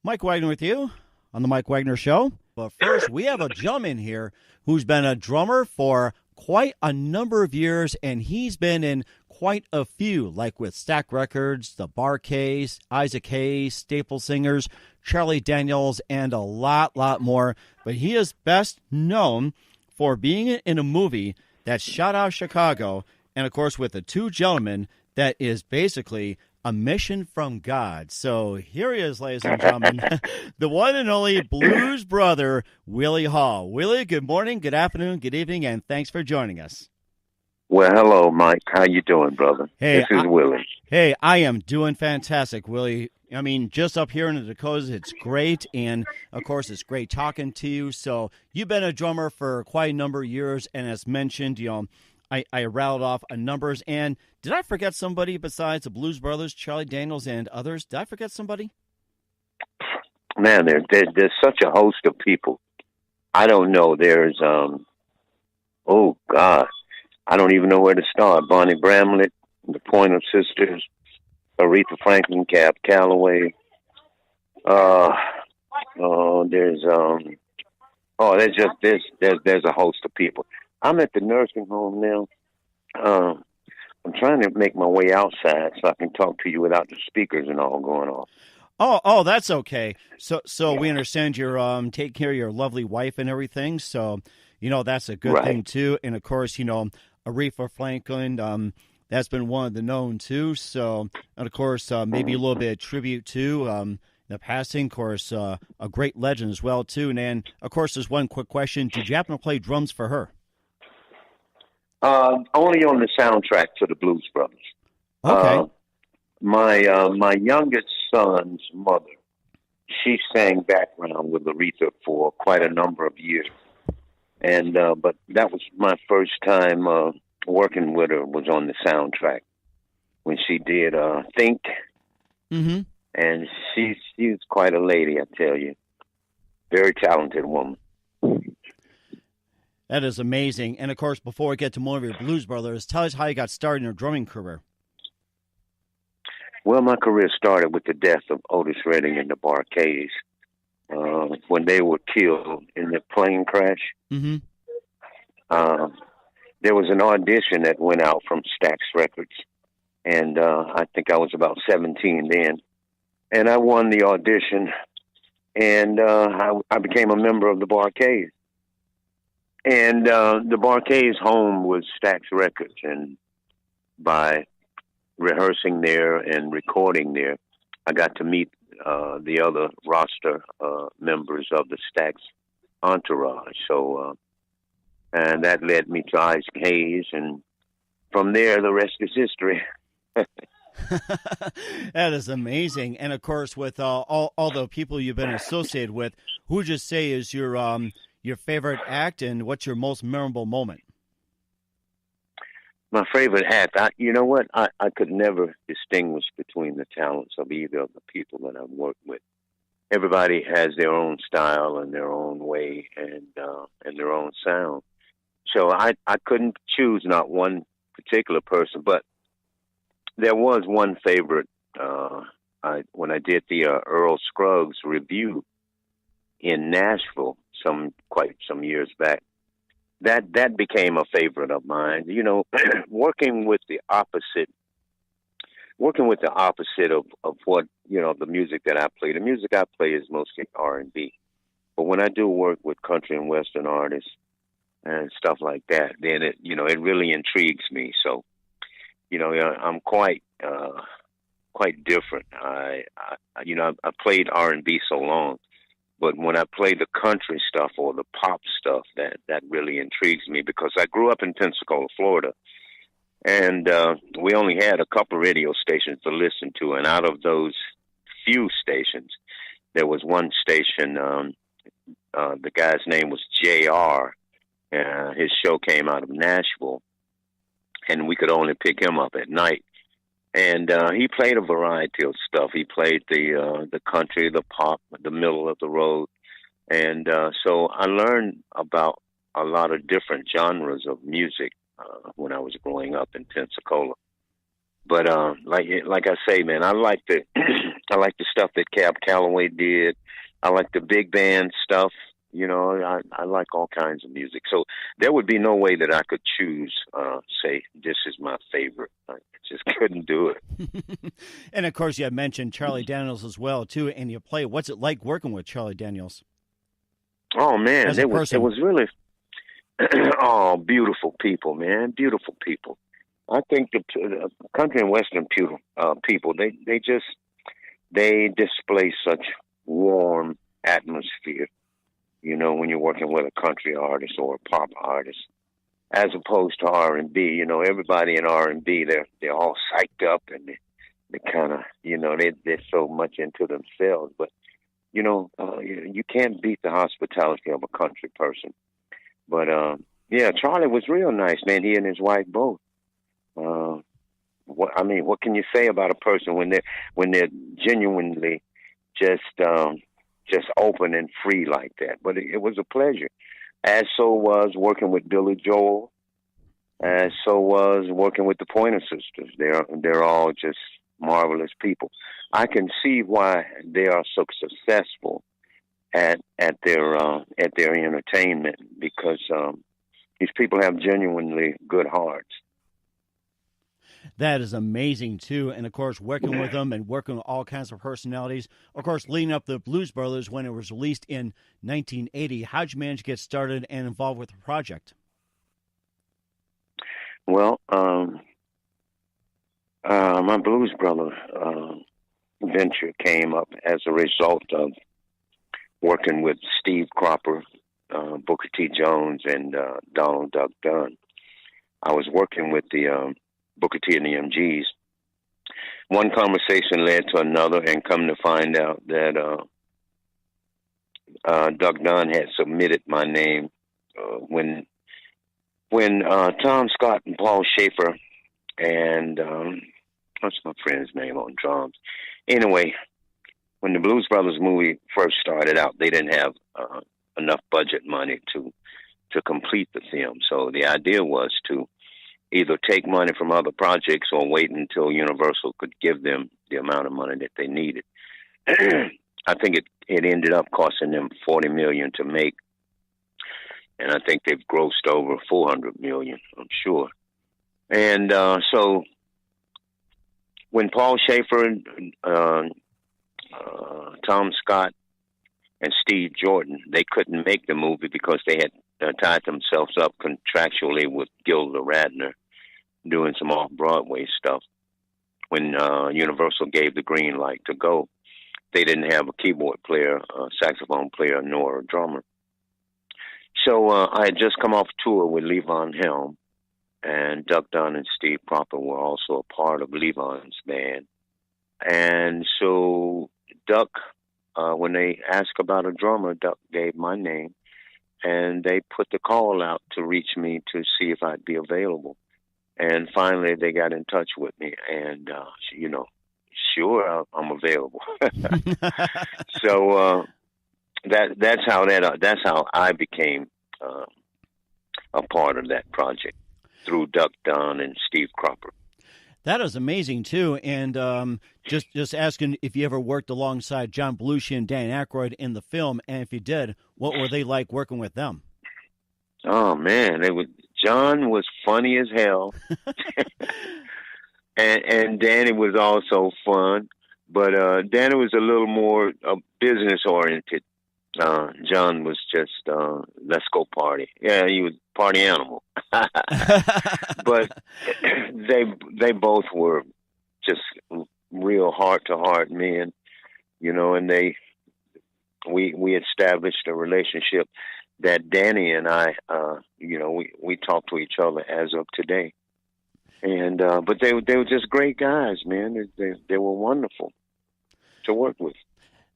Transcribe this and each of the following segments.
Mike Wagner with you on the Mike Wagner Show. But first, we have a gentleman here who's been a drummer for quite a number of years, and he's been in quite a few, like with Stax Records, the Bar Case, Isaac Hayes, Staple Singers, Charlie Daniels, and a lot more. But he is best known for being in a movie that shot out of Chicago, and of course with the two gentlemen that is basically a mission from God. So here he is, ladies and gentlemen, the one and only Blues Brother, Willie Hall. Willie, good morning, good afternoon, good evening, and thanks for joining us. Well, hello, Mike. How you doing, brother? Hey, this is Willie. Hey, I am doing fantastic, Willie. I mean, just up here in the Dakotas, it's great, and, of course, it's great talking to you. So you've been a drummer for quite a number of years, and as mentioned, I rattled off a numbers. And did I forget somebody besides the Blues Brothers, Charlie Daniels, and others? Did I forget somebody? Man, there's such a host of people. I don't know. There's, oh, God. I don't even know where to start. Bonnie Bramlett, the Pointer Sisters, Aretha Franklin, Cab Calloway. There's a host of people. I'm at the nursing home now. I'm trying to make my way outside so I can talk to you without the speakers and all going off. Oh, that's okay. So we understand you're taking care of your lovely wife and everything. So, that's a good thing too. And of course, Aretha Franklin, that's been one of the known too. So, and of course, maybe a little bit of tribute to the passing, of course, a great legend as well too. And then, of course, there's one quick question: did you happen to play drums for her? Only on the soundtrack to the Blues Brothers. Okay. My youngest son's mother, she sang background with Aretha for quite a number of years, and but that was my first time working with her. Was on the soundtrack when she did Think, and she's quite a lady, I tell you, very talented woman. That is amazing. And, of course, before we get to more of your Blues Brothers, tell us how you got started in your drumming career. Well, my career started with the death of Otis Redding and the Bar Case when they were killed in the plane crash. There was an audition that went out from Stax Records, and I think I was about 17 then. And I won the audition, and I became a member of the Bar Case. And the Barcay's home was Stax Records, and by rehearsing there and recording there, I got to meet the other roster members of the Stax entourage. So, and that led me to Isaac Hayes, and from there, the rest is history. That is amazing. And, of course, with all the people you've been associated with, who would you say is your favorite act, and what's your most memorable moment? My favorite act, you know what? I could never distinguish between the talents of either of the people that I've worked with. Everybody has their own style and their own way and their own sound. So I couldn't choose not one particular person, but there was one favorite. When I did the Earl Scruggs review in Nashville, quite some years back, that became a favorite of mine. Working with the opposite of what the music that I play. The music I play is mostly R&B, but when I do work with country and western artists and stuff like that, then it really intrigues me. So I'm quite different. I played R&B so long. But when I play the country stuff or the pop stuff, that really intrigues me because I grew up in Pensacola, Florida, and we only had a couple radio stations to listen to. And out of those few stations, there was one station, the guy's name was J.R. His show came out of Nashville, and we could only pick him up at night. And he played a variety of stuff. He played the country, the pop, the middle of the road. And so I learned about a lot of different genres of music when I was growing up in Pensacola. But like I say, man, I like the I like the stuff that Cab Calloway did. I like the big band stuff. You know, I like all kinds of music. So there would be no way that I could choose, say, this is my favorite. I just couldn't do it. And of course, you had mentioned Charlie Daniels as well too, and you play. What's it like working with Charlie Daniels? Oh man, As a person? it was really oh, beautiful people, man, beautiful people. I think the country and western people, they display such warm atmosphere. You know, when you're working with a country artist or a pop artist, as opposed to R&B. You know, everybody in R&B, they're all psyched up and they kind of, you know, they're so much into themselves. But you know, you can't beat the hospitality of a country person. But yeah, Charlie was real nice, man. He and his wife both. What can you say about a person when they're genuinely just open and free like that? But it was a pleasure. As so was working with Billy Joel. As so was working with the Pointer Sisters. They're all just marvelous people. I can see why they are so successful at their entertainment, because these people have genuinely good hearts. That is amazing too, and of course, working with them and working with all kinds of personalities. Of course, leading up the Blues Brothers when it was released in 1980. How'd you manage to get started and involved with the project? Well, my Blues Brother venture came up as a result of working with Steve Cropper, Booker T. Jones, and Donald Duck Dunn. I was working with the Booker T and the MGs. One conversation led to another, and come to find out that Duck Dunn had submitted my name when Tom Scott and Paul Schaefer and what's my friend's name on drums? Anyway, when the Blues Brothers movie first started out, they didn't have enough budget money to complete the film. So the idea was to either take money from other projects or wait until Universal could give them the amount of money that they needed. I think it ended up costing them $40 million to make, and I think they've grossed over $400 million, I'm sure. And so when Paul Schaefer, Tom Scott, and Steve Jordan, they couldn't make the movie because they had tied themselves up contractually with Gilda Radner doing some off-Broadway stuff. When Universal gave the green light to go, they didn't have a keyboard player, a saxophone player, nor a drummer. So I had just come off tour with Levon Helm, and Duck Dunn and Steve Cropper were also a part of Levon's band. And so Duck, when they asked about a drummer, Duck gave my name, and they put the call out to reach me to see if I'd be available. And finally, they got in touch with me, and you know, sure, I'm available. So that's how I became a part of that project, through Duck Dunn and Steve Cropper. That is amazing too, and just asking if you ever worked alongside John Belushi and Dan Aykroyd in the film, and if you did, what were they like working with them? Oh man, John was funny as hell, and Danny was also fun, but Danny was a little more business oriented. John was just let's go party. Yeah, he was a party animal. But they both were just real heart to heart men, you know, and we established a relationship that Danny and I, you know, we talk to each other as of today. And but they were just great guys, man. They were wonderful to work with.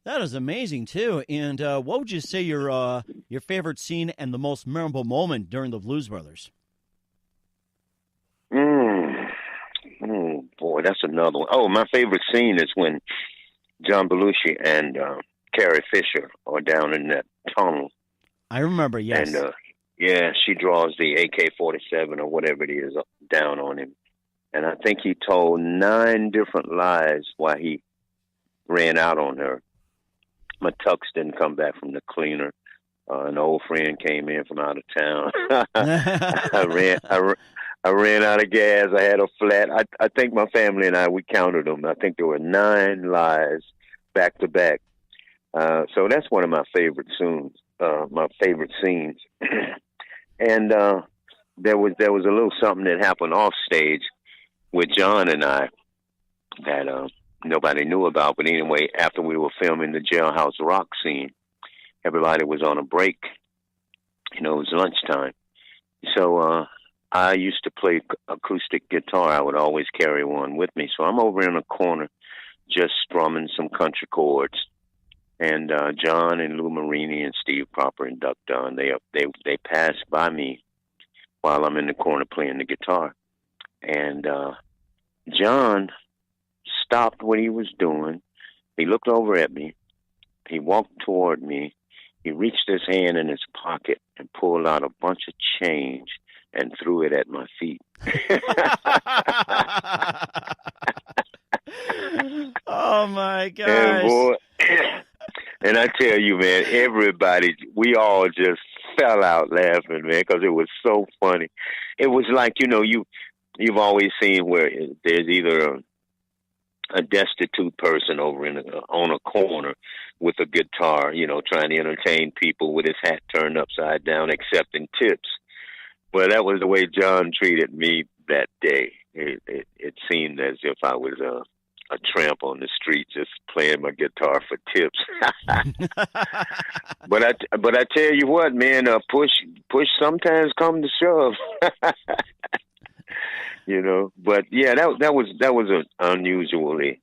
That is amazing too. And what would you say your favorite scene and the most memorable moment during the Blues Brothers? Oh boy, that's another one. Oh, my favorite scene is when John Belushi and Carrie Fisher are down in that tunnel. I remember, yes. And yeah, she draws the AK-47 or whatever it is down on him, And I think he told 9 different lies why he ran out on her. My tux didn't come back from the cleaner. An old friend came in from out of town. I ran out of gas. I had a flat. I think my family and we counted them. I think there were 9 lies back to back. So that's one of my favorite scenes. And there was a little something that happened off stage with John and I that nobody knew about. But anyway, after we were filming the Jailhouse Rock scene, everybody was on a break. It was lunchtime. So I used to play acoustic guitar. I would always carry one with me. So I'm over in a corner just strumming some country chords. And John and Lou Marini and Steve Cropper and Duck Dunn, they passed by me while I'm in the corner playing the guitar. And John stopped what he was doing. He looked over at me. He walked toward me. He reached his hand in his pocket and pulled out a bunch of change and threw it at my feet. Oh, my gosh. And boy, and I tell you, man, we all just fell out laughing, man, because it was so funny. It was like, you've always seen where there's either a destitute person over on a corner with a guitar, trying to entertain people with his hat turned upside down, accepting tips. Well, that was the way John treated me that day. It seemed as if I was a tramp on the street just playing my guitar for tips. But I tell you what, man, push sometimes come to shove. But yeah, that was an unusually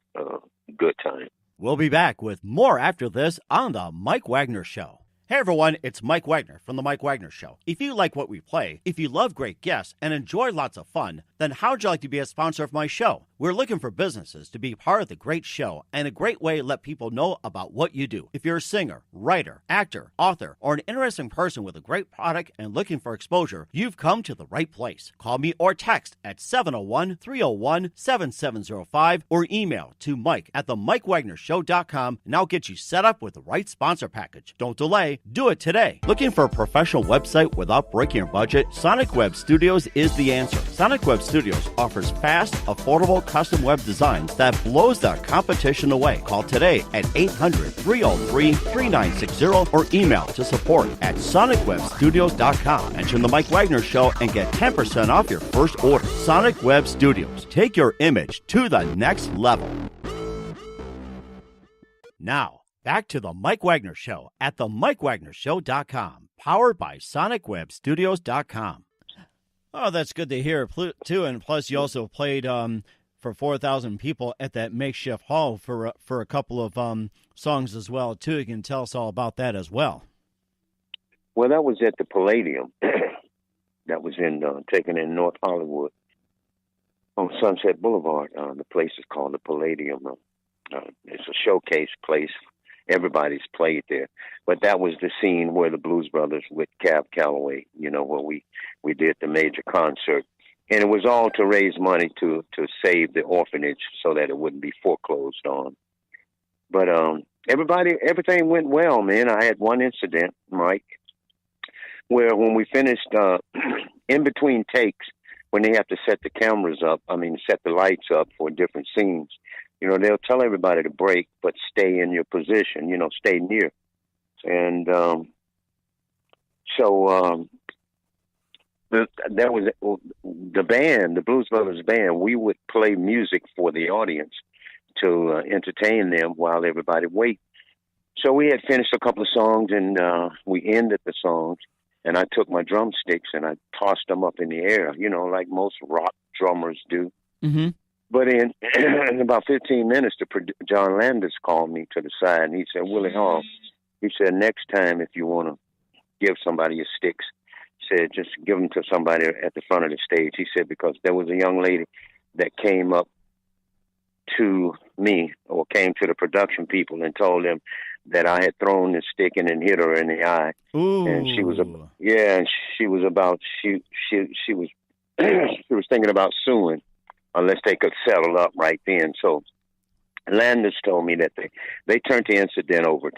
good time. We'll be back with more after this on the Mike Wagner Show. Hey everyone, it's Mike Wagner from The Mike Wagner Show. If you like what we play, if you love great guests, and enjoy lots of fun, then how'd you like to be a sponsor of my show? We're looking for businesses to be part of the great show and a great way to let people know about what you do. If you're a singer, writer, actor, author, or an interesting person with a great product and looking for exposure, you've come to the right place. Call me or text at 701-301-7705 or email to mike@themikewagnershow.com and I'll get you set up with the right sponsor package. Don't delay. Do it today. Looking for a professional website without breaking your budget? Sonic Web Studios is the answer. Sonic Web Studios offers fast, affordable, custom web designs that blows the competition away. Call today at 800-303-3960 or email to support@sonicwebstudios.com. Mention the Mike Wagner Show and get 10% off your first order. Sonic Web Studios. Take your image to the next level. Now, back to the Mike Wagner Show at themikewagnershow.com, powered by sonicwebstudios.com. Oh, that's good to hear, too. And plus, you also played for 4,000 people at that makeshift hall for a couple of songs as well, too. You can tell us all about that as well. Well, that was at the Palladium. That was taken in North Hollywood on Sunset Boulevard. The place is called the Palladium. It's a showcase place. Everybody's played there. But that was the scene where the Blues Brothers with Cab Calloway, where we did the major concert. And it was all to raise money to save the orphanage so that it wouldn't be foreclosed on. But everything went well, man. I had one incident, Mike, where when we finished in between takes, when they have to set the lights up for different scenes, they'll tell everybody to break, but stay in your position, stay near. And that was the band, the Blues Brothers band. We would play music for the audience to entertain them while everybody wait. So we had finished a couple of songs, and we ended the songs, and I took my drumsticks and I tossed them up in the air, like most rock drummers do. Mm-hmm. But in about 15 minutes, John Landis called me to the side, and he said, Willie Hall, he said, next time if you want to give somebody your sticks, he said, just give them to somebody at the front of the stage. He said, because there was a young lady that came up to me or came to the production people and told them that I had thrown the stick and then hit her in the eye. Ooh. And she was she was thinking about suing. unless they could settle up right then. So Landers told me that they turned the incident over